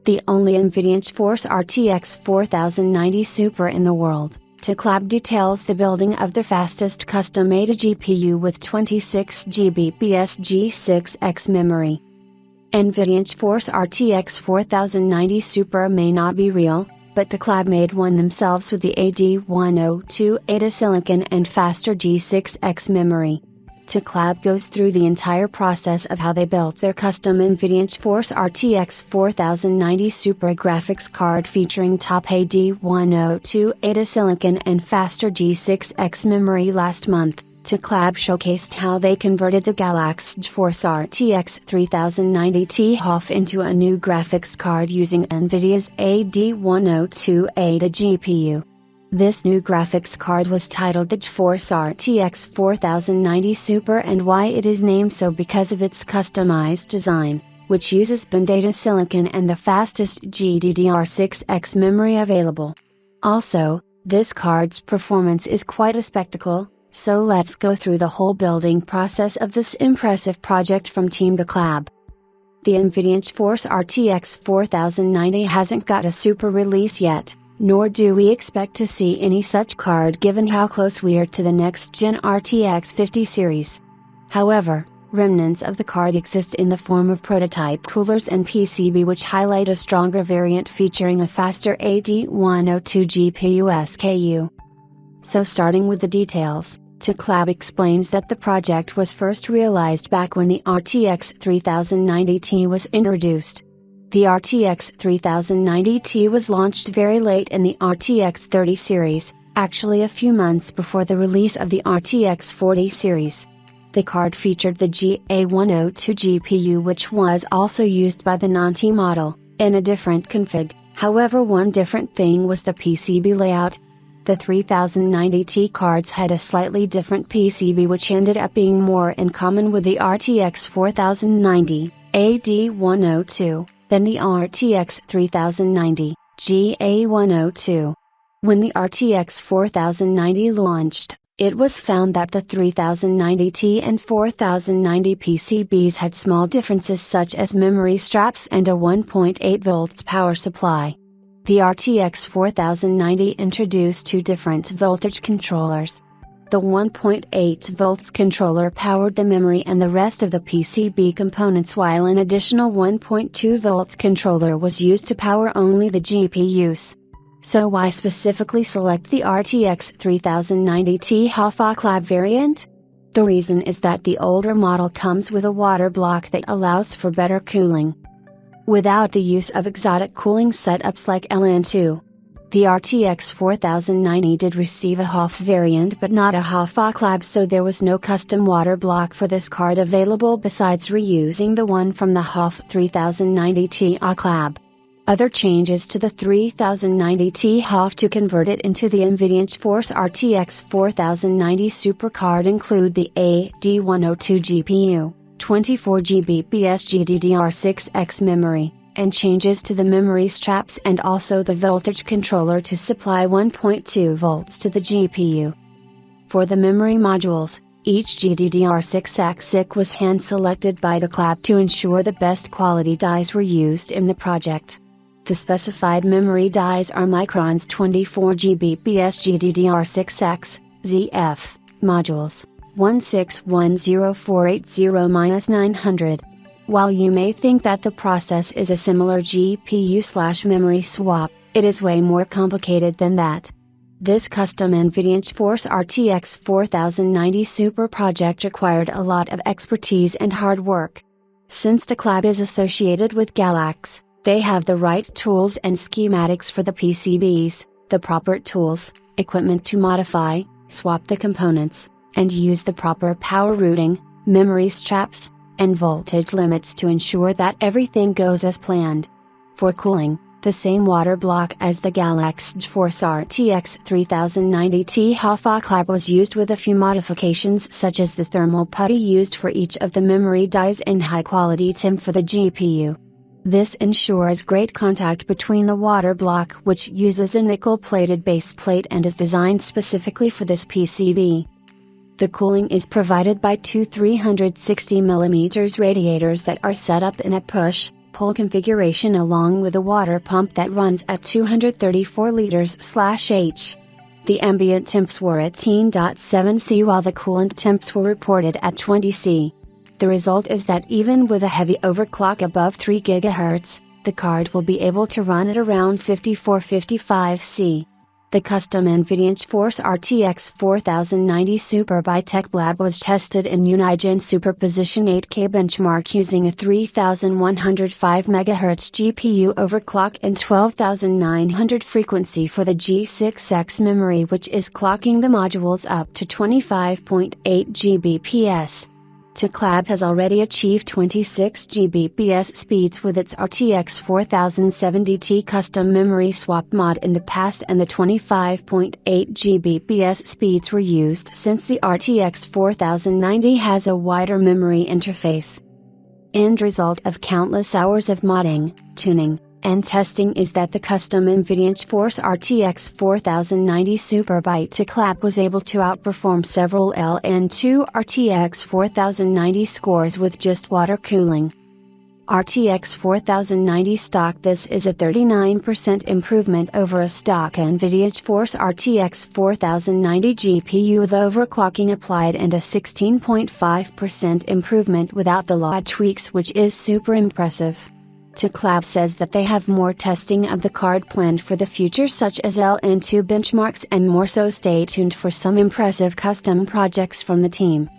the only NVIDIA GeForce RTX 4090 Super in the world. Teclab details the building of their fastest custom-made GPU with 26GB G6X memory. NVIDIA GeForce RTX 4090 Super may not be real, but Teclab made one themselves with the AD102 ADA silicon and faster G6X memory. Teclab goes through the entire process of how they built their custom NVIDIA GeForce RTX 4090 Super graphics card featuring top AD102 ADA silicon and faster G6X memory last month. Teclab showcased how they converted the Galaxy GeForce RTX 3090 Ti into a new graphics card using NVIDIA's AD102 ADA GPU. This new graphics card was titled the GeForce RTX 4090 Super, and why it is named so because of its customized design, which uses BAND silicon and the fastest GDDR6X memory available. Also, this card's performance is quite a spectacle, so let's go through the whole building process of this impressive project from Team Teclab. The NVIDIA GeForce RTX 4090 hasn't got a super release yet, nor do we expect to see any such card given how close we are to the next-gen RTX 50 series. However, remnants of the card exist in the form of prototype coolers and PCB which highlight a stronger variant featuring a faster AD102 GPU SKU. So starting with the details, Teclab explains that the project was first realized back when the RTX 3090 Ti was introduced. The RTX 3090 Ti was launched very late in the RTX 30 series, actually a few months before the release of the RTX 40 series. The card featured the GA102 GPU, which was also used by the non-Ti model, in a different config. However, one different thing was the PCB layout. The 3090 Ti cards had a slightly different PCB which ended up being more in common with the RTX 4090 AD102 than the RTX 3090 GA102. When the RTX 4090 launched, it was found that the 3090 Ti and 4090 PCBs had small differences such as memory straps and a 1.8 volts power supply. The RTX 4090 introduced two different voltage controllers. The 1.8 volts controller powered the memory and the rest of the PCB components, while an additional 1.2 volts controller was used to power only the GPUs. So why specifically select the RTX 3090 Ti Teclab variant? The reason is that the older model comes with a water block that allows for better cooling, without the use of exotic cooling setups like LN2. The RTX 4090 did receive a HOF variant but not a Teclab, so there was no custom water block for this card available besides reusing the one from the HOF 3090 Teclab. Other changes to the 3090 Ti HOF to convert it into the NVIDIA GeForce RTX 4090 Super card include the AD102 GPU, 24GB GDDR6X memory, and changes to the memory straps and also the voltage controller to supply 1.2 volts to the GPU. For the memory modules, each GDDR6X SiC was hand-selected by Teclab to ensure the best quality dies were used in the project. The specified memory dies are Micron's 24GB GDDR6X, ZF, modules, 1610480-900. While you may think that the process is a similar GPU/memory swap, it is way more complicated than that. This custom NVIDIA GeForce RTX 4090 Super project required a lot of expertise and hard work. Since Teclab is associated with Galaxy, they have the right tools and schematics for the PCBs, the proper tools, equipment to modify, swap the components, and use the proper power routing, memory straps, and voltage limits to ensure that everything goes as planned. For cooling, the same water block as the Galaxy GeForce RTX 3090 Ti Teclab was used with a few modifications such as the thermal putty used for each of the memory dies and high-quality TIM for the GPU. This ensures great contact between the water block, which uses a nickel-plated base plate and is designed specifically for this PCB. The cooling is provided by two 360mm radiators that are set up in a push, push-pull configuration along with a water pump that runs at 234 liters/h. The ambient temps were at 18.7 C while the coolant temps were reported at 20 C. The result is that even with a heavy overclock above 3 GHz, the card will be able to run at around 54-55 C. The custom NVIDIA GeForce RTX 4090 Super by Teclab was tested in Unigen Superposition 8K benchmark using a 3105 MHz GPU overclock and 12900 frequency for the G6X memory, which is clocking the modules up to 25.8 Gbps. Teclab has already achieved 26 Gbps speeds with its RTX 4070 custom memory swap mod in the past, and the 25.8 Gbps speeds were used since the RTX 4090 has a wider memory interface. End result of countless hours of modding, tuning, and testing is that the custom NVIDIA GeForce RTX 4090 Super by Teclab was able to outperform several LN2 RTX 4090 scores with just water cooling. RTX 4090 stock. This is a 39% improvement over a stock NVIDIA GeForce RTX 4090 GPU with overclocking applied, and a 16.5% improvement without the law tweaks, which is super impressive. Teclab says that they have more testing of the card planned for the future, such as LN2 benchmarks and more, so stay tuned for some impressive custom projects from the team.